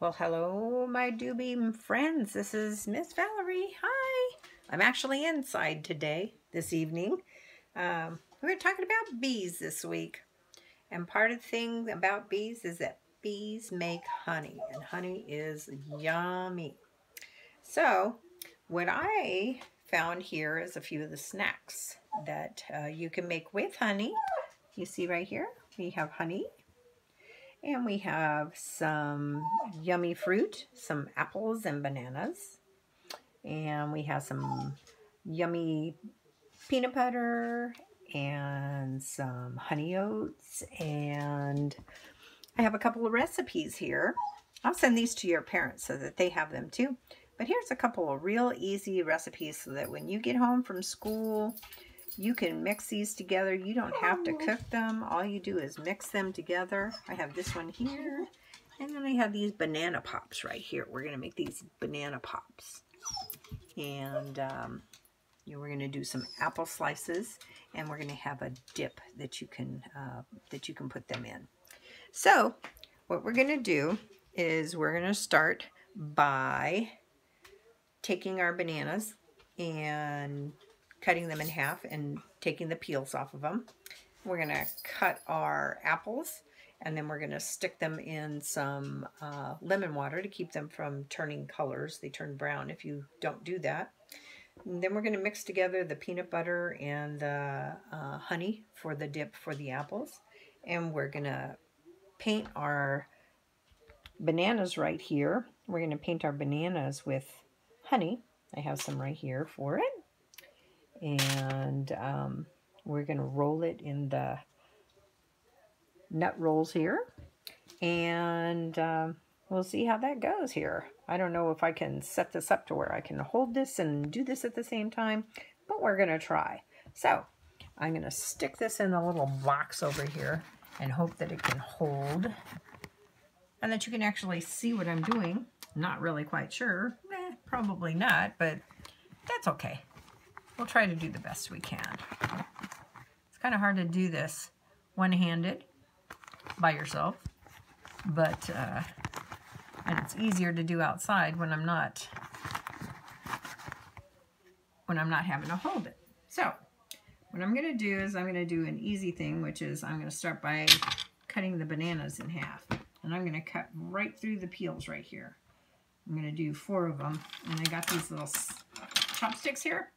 Well, hello, my doobie friends. This is Miss Valerie. Hi. I'm actually inside today, this evening. We're talking about bees this week. And part of the thing about bees is that bees make honey, and honey is yummy. So, what I found here is a few of the snacks that you can make with honey. You see right here, we have honey. And we have some yummy fruit, some apples and bananas. And we have some yummy peanut butter and some honey oats. And I have a couple of recipes here. I'll send these to your parents so that they have them too. But here's a couple of real easy recipes so that when you get home from school, you can mix these together. You don't have to cook them. All you do is mix them together. I have this one here. And then I have these banana pops right here. We're going to make these banana pops. And we're going to do some apple slices. And we're going to have a dip that you can put them in. So what we're going to do is we're going to start by taking our bananas and cutting them in half and taking the peels off of them. We're going to cut our apples and then we're going to stick them in some lemon water to keep them from turning colors. They turn brown if you don't do that. And then we're going to mix together the peanut butter and the honey for the dip for the apples. And we're going to paint our bananas right here. We're going to paint our bananas with honey. I have some right here for it. And we're going to roll it in the nut rolls here. And we'll see how that goes here. I don't know if I can set this up to where I can hold this and do this at the same time, but we're going to try. So I'm going to stick this in a little box over here and hope that it can hold and that you can actually see what I'm doing. Not really quite sure. Probably not, but that's okay. We'll try to do the best we can. It's kind of hard to do this one-handed by yourself, but and it's easier to do outside when I'm not having to hold it. So what I'm going to do is I'm going to do an easy thing, which is I'm going to start by cutting the bananas in half, and I'm going to cut right through the peels right here. I'm going to do 4 of them, and I got these little chopsticks here.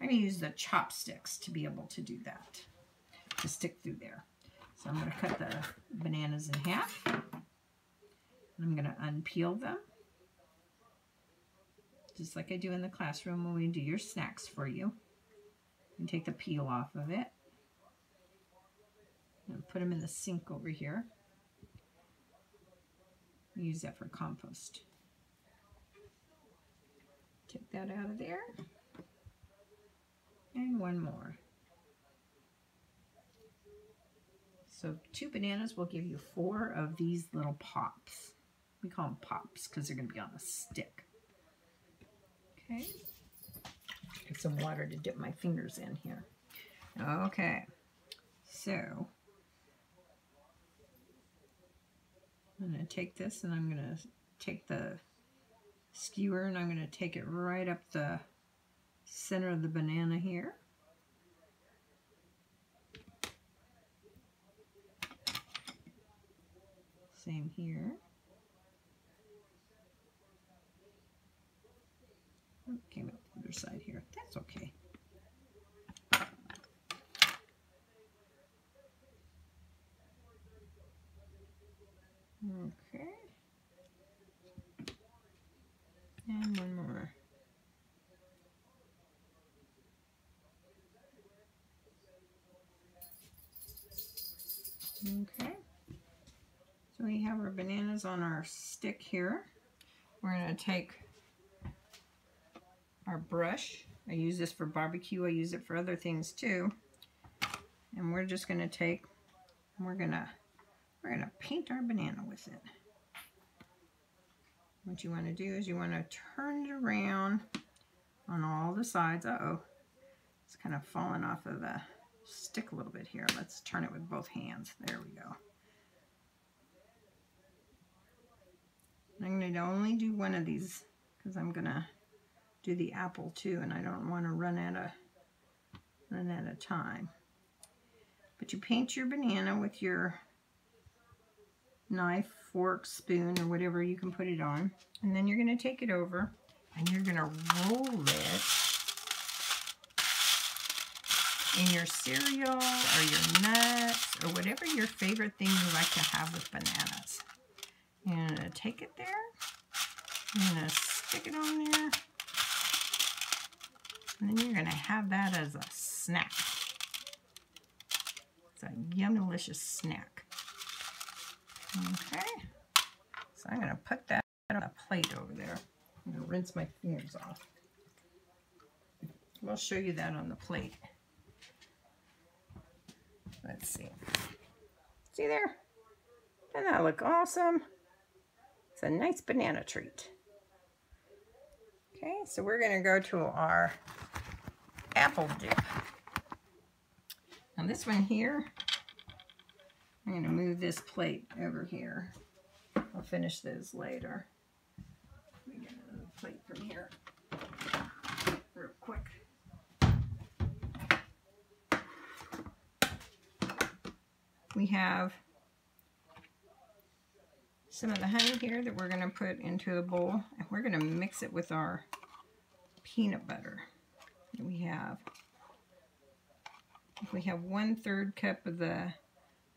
I'm going to use the chopsticks to be able to do that, to stick through there. So I'm going to cut the bananas in half. And I'm going to unpeel them, just like I do in the classroom when we do your snacks for you. And take the peel off of it. And put them in the sink over here. Use that for compost. Take that out of there. And one more. So 2 bananas will give you 4 of these little pops. We call them pops because they're going to be on a stick. Okay. Get some water to dip my fingers in here. Okay. So I'm going to take this and I'm going to take the skewer and I'm going to take it right up the center of the banana here. Same here. Oh, came up the other side here. That's okay. Okay. And one more. Okay. So we have our bananas on our stick here. We're going to take our brush. I use this for barbecue. I use it for other things too. And we're just going to take, we're going to paint our banana with it. What you want to do is you want to turn it around on all the sides. Uh-oh. It's kind of falling off of the stick a little bit here. Let's turn it with both hands. There we go. I'm to only do one of these because I'm going to do the apple too, and I don't want to run out of time. But you paint your banana with your knife, fork, spoon, or whatever you can put it on. And then you're going to take it over and you're going to roll it in your cereal or your nuts or whatever your favorite thing you like to have with bananas. You're going to take it there. You're going to stick it on there. And then you're going to have that as a snack. It's a yummy, delicious snack. Okay. So I'm going to put that on a plate over there. I'm going to rinse my fingers off. We'll show you that on the plate. Let's see. See there? Doesn't that look awesome? It's a nice banana treat. Okay, so we're going to go to our apple dip. Now this one here, I'm going to move this plate over here. I'll finish this later. Let me get another plate from here real quick. We have some of the honey here that we're going to put into a bowl, and we're going to mix it with our peanut butter. We have 1/3 cup of the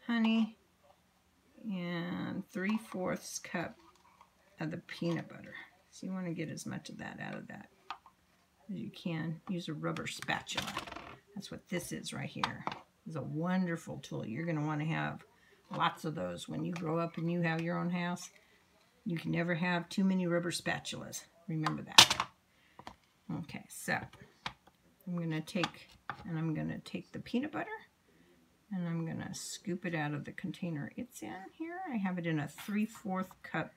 honey and 3/4 cup of the peanut butter. So you want to get as much of that out of that as you can. Use a rubber spatula. That's what this is right here. It's a wonderful tool. You're going to want to have lots of those when you grow up and you have your own house. You can never have too many rubber spatulas. Remember that. Okay, so I'm going to take the peanut butter and I'm going to scoop it out of the container it's in here. I have it in a 3/4 cup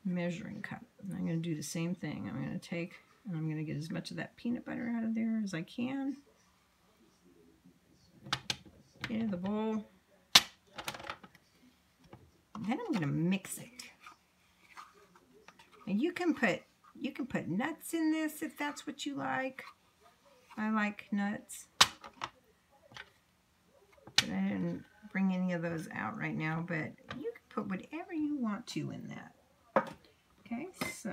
measuring cup. And I'm going to do the same thing. I'm going to take and I'm going to get as much of that peanut butter out of there as I can. Get in the bowl. And then I'm going to mix it. And you can put nuts in this if that's what you like. I like nuts. But I didn't bring any of those out right now, but you can put whatever you want to in that. Okay, so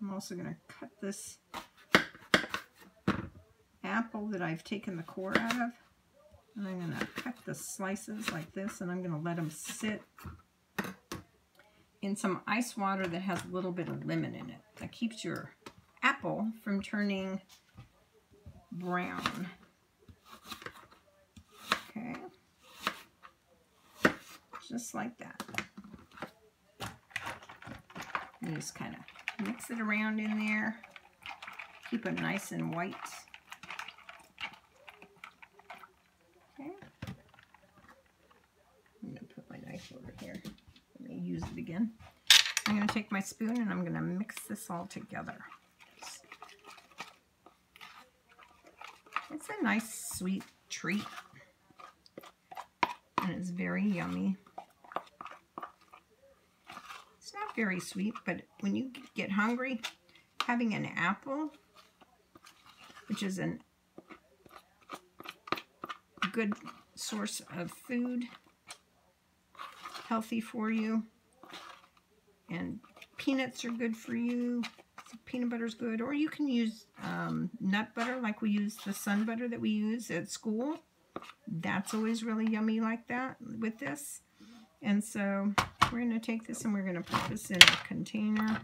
I'm also going to cut this apple that I've taken the core out of. And I'm going to cut the slices like this, and I'm going to let them sit in some ice water that has a little bit of lemon in it. That keeps your apple from turning brown. Okay. Just like that. And just kind of mix it around in there. Keep it nice and white. Okay. I'm going to put my knife over here. Let me use it again. I'm going to take my spoon and I'm going to mix this all together. It's a nice sweet treat. And it's very yummy. It's not very sweet, but when you get hungry, having an apple, which is a good source of food, healthy for you, and peanuts are good for you. So peanut butter is good, or you can use nut butter, like we use the sun butter that we use at school. That's always really yummy like that with this. And so we're going to take this and we're going to put this in a container.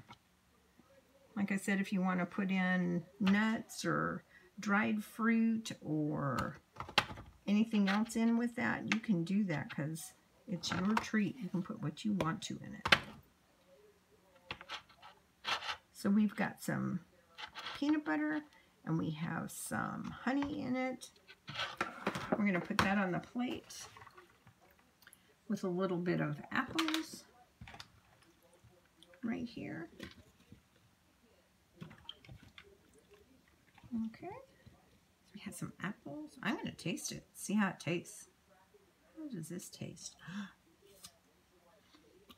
Like I said, if you want to put in nuts or dried fruit or anything else in with that, you can do that because it's your treat. You can put what you want to in it. So we've got some peanut butter and we have some honey in it. We're going to put that on the plate with a little bit of apples right here. Okay. So we have some apples. I'm going to taste it. See how it tastes. How does this taste?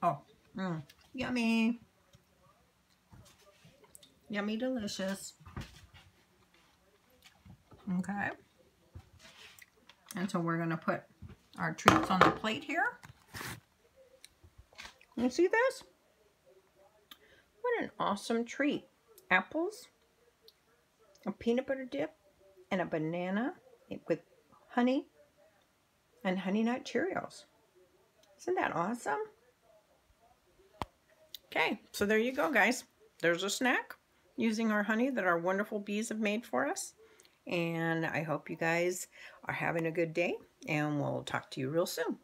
Oh, yummy. Yummy delicious. Okay. And so we're going to put our treats on the plate here. You see this? What an awesome treat. Apples, a peanut butter dip, and a banana with honey and Honey Nut Cheerios. Isn't that awesome? Okay, so there you go, guys. There's a snack using our honey that our wonderful bees have made for us. And I hope you guys are having a good day, and we'll talk to you real soon.